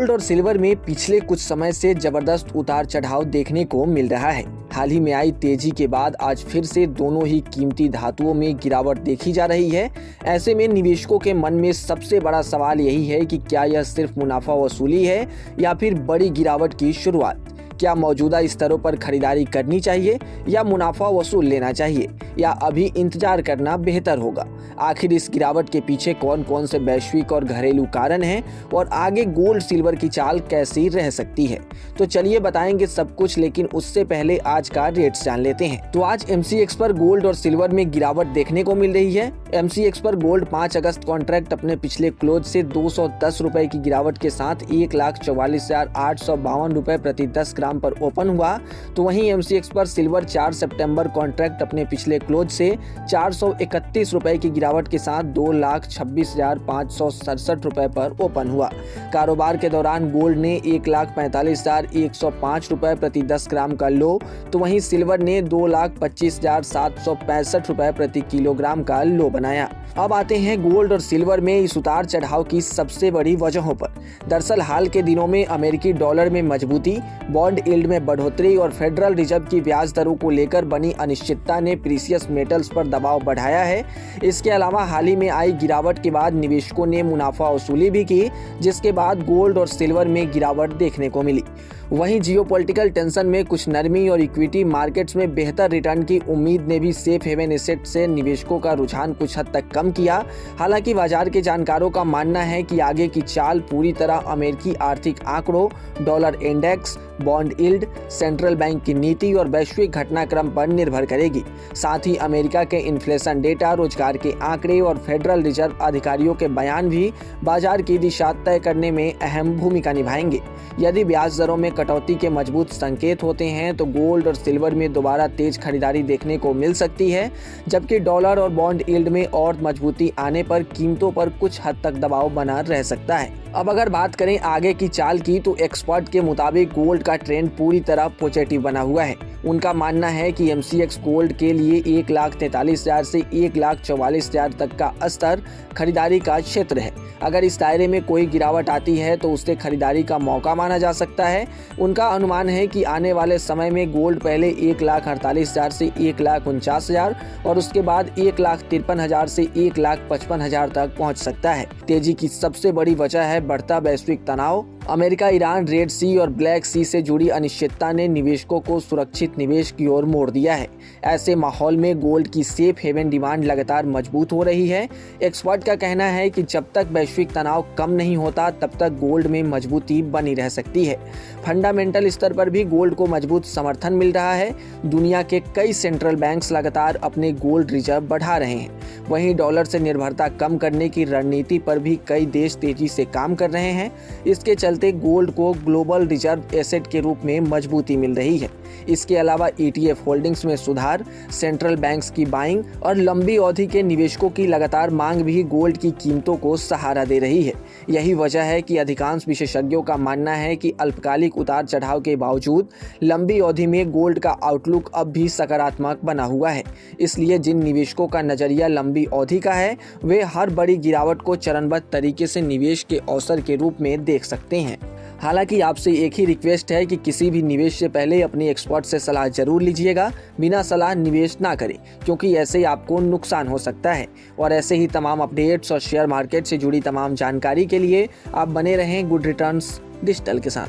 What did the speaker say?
Gold और silver में पिछले कुछ समय से जबरदस्त उतार चढ़ाव देखने को मिल रहा है। हाल ही में आई तेजी के बाद आज फिर से दोनों ही कीमती धातुओं में गिरावट देखी जा रही है। ऐसे में निवेशकों के मन में सबसे बड़ा सवाल यही है कि क्या यह सिर्फ मुनाफा वसूली है या फिर बड़ी गिरावट की शुरुआत। क्या मौजूदा स्तरों पर खरीदारी करनी चाहिए या मुनाफा वसूल लेना चाहिए, या अभी इंतजार करना बेहतर होगा। आखिर इस गिरावट के पीछे कौन कौन से वैश्विक और घरेलू कारण हैं और आगे गोल्ड सिल्वर की चाल कैसी रह सकती है। तो चलिए बताएंगे सब कुछ, लेकिन उससे पहले आज का रेट्स जान लेते हैं। तो आज MCX पर गोल्ड और सिल्वर में गिरावट देखने को मिल रही है। MCX पर गोल्ड 5 अगस्त कॉन्ट्रैक्ट अपने पिछले क्लोज से 210 रुपए की गिरावट के साथ 1,44,852 रुपए प्रति 10 ग्राम पर ओपन हुआ। तो वहीं MCX पर सिल्वर 4 सितंबर कॉन्ट्रैक्ट अपने पिछले क्लोज से 431 रुपए की गिरावट के साथ 2,26,567 रुपए पर ओपन हुआ। कारोबार के दौरान गोल्ड ने 1,45,105 रुपए प्रति 10 ग्राम का लो, तो वहीं सिल्वर ने 2,25,765 रुपए प्रति किलोग्राम का लो बनाया। अब आते हैं गोल्ड और सिल्वर में इस उतार चढ़ाव की सबसे बड़ी वजहों पर। दरअसल हाल के दिनों में अमेरिकी डॉलर में मजबूती, बॉन्ड यील्ड में बढ़ोतरी और फेडरल रिजर्व की ब्याज दरों को लेकर बनी अनिश्चितता ने प्रीशियस मेटल्स पर दबाव बढ़ाया है। इसके अलावा हाल ही में आई गिरावट के बाद निवेशकों ने मुनाफा वसूली भी की, जिसके बाद गोल्ड और सिल्वर में गिरावट देखने को मिली। वहीं जियोपॉलिटिकल टेंशन में कुछ नरमी और इक्विटी मार्केट्स में बेहतर रिटर्न की उम्मीद ने भी सेफ हेवन एसेट से निवेशकों का रुझान कुछ हद तक कम किया। हालांकि बाजार के जानकारों का मानना है कि आगे की चाल पूरी तरह अमेरिकी आर्थिक आंकड़ों, dollar index, bond yield, central bank की नीति और वैश्विक घटनाक्रम पर निर्भर करेगी। साथ ही अमेरिका के इन्फ्लेशन डेटा, रोजगार के आंकड़े और फेडरल रिजर्व अधिकारियों के बयान भी बाजार की दिशा तय करने में अहम भूमिका निभाएंगे। यदि ब्याज दरों में कटौती के मजबूत संकेत होते हैं तो गोल्ड और सिल्वर में दोबारा तेज खरीदारी देखने को मिल सकती है, जबकि डॉलर और बॉन्ड यील्ड में और मजबूती आने पर कीमतों पर कुछ हद तक दबाव बना रह सकता है। अब अगर बात करें आगे की चाल की, तो एक्सपर्ट के मुताबिक गोल्ड का ट्रेंड पूरी तरह पॉजिटिव बना हुआ है। उनका मानना है कि MCX गोल्ड के लिए 1,43,000 से 1,44,000 तक का स्तर खरीदारी का क्षेत्र है। अगर इस दायरे में कोई गिरावट आती है तो उसे खरीदारी का मौका माना जा सकता है। उनका अनुमान है कि आने वाले समय में गोल्ड पहले 1,48,000 से 1,49,000 और उसके बाद 1,53,000 से 1,55,000 तक पहुंच सकता है। तेजी की सबसे बड़ी वजह है बढ़ता वैश्विक तनाव। अमेरिका, ईरान, रेड सी और ब्लैक सी से जुड़ी अनिश्चितता ने निवेशकों को सुरक्षित निवेश की ओर मोड़ दिया है। ऐसे माहौल में गोल्ड की सेफ हेवन डिमांड लगातार मजबूत हो रही है। एक्सपर्ट का कहना है कि जब तक वैश्विक तनाव कम नहीं होता तब तक गोल्ड में मजबूती बनी रह सकती है। फंडामेंटल स्तर पर भी गोल्ड को मजबूत समर्थन मिल रहा है। दुनिया के कई सेंट्रल बैंक्स लगातार अपने गोल्ड रिजर्व बढ़ा रहे हैं। वहीं डॉलर से निर्भरता कम करने की रणनीति पर भी कई देश तेजी से काम कर रहे हैं। इसके चलते गोल्ड को ग्लोबल रिजर्व एसेट के रूप में मजबूती मिल रही है। इसके अलावा ETF होल्डिंग्स में सुधार, सेंट्रल बैंक्स की बाइंग और लंबी अवधि के निवेशकों की लगातार मांग भी गोल्ड की कीमतों को सहारा दे रही है। यही वजह है कि अधिकांश विशेषज्ञों का मानना है कि अल्पकालिक उतार चढ़ाव के बावजूद लंबी अवधि में गोल्ड का आउटलुक अब भी सकारात्मक बना हुआ है। इसलिए जिन निवेशकों का नजरिया लंबी अवधि का है, वे हर बड़ी गिरावट को चरणबद्ध तरीके से निवेश के अवसर के रूप में देख सकते हैं। हालांकि आपसे एक ही रिक्वेस्ट है कि किसी भी निवेश से पहले अपने एक्सपर्ट से सलाह जरूर लीजिएगा। बिना सलाह निवेश ना करें, क्योंकि ऐसे ही आपको नुकसान हो सकता है। और ऐसे ही तमाम अपडेट्स और शेयर मार्केट से जुड़ी तमाम जानकारी के लिए आप बने रहें गुड रिटर्न्स डिजिटल के साथ।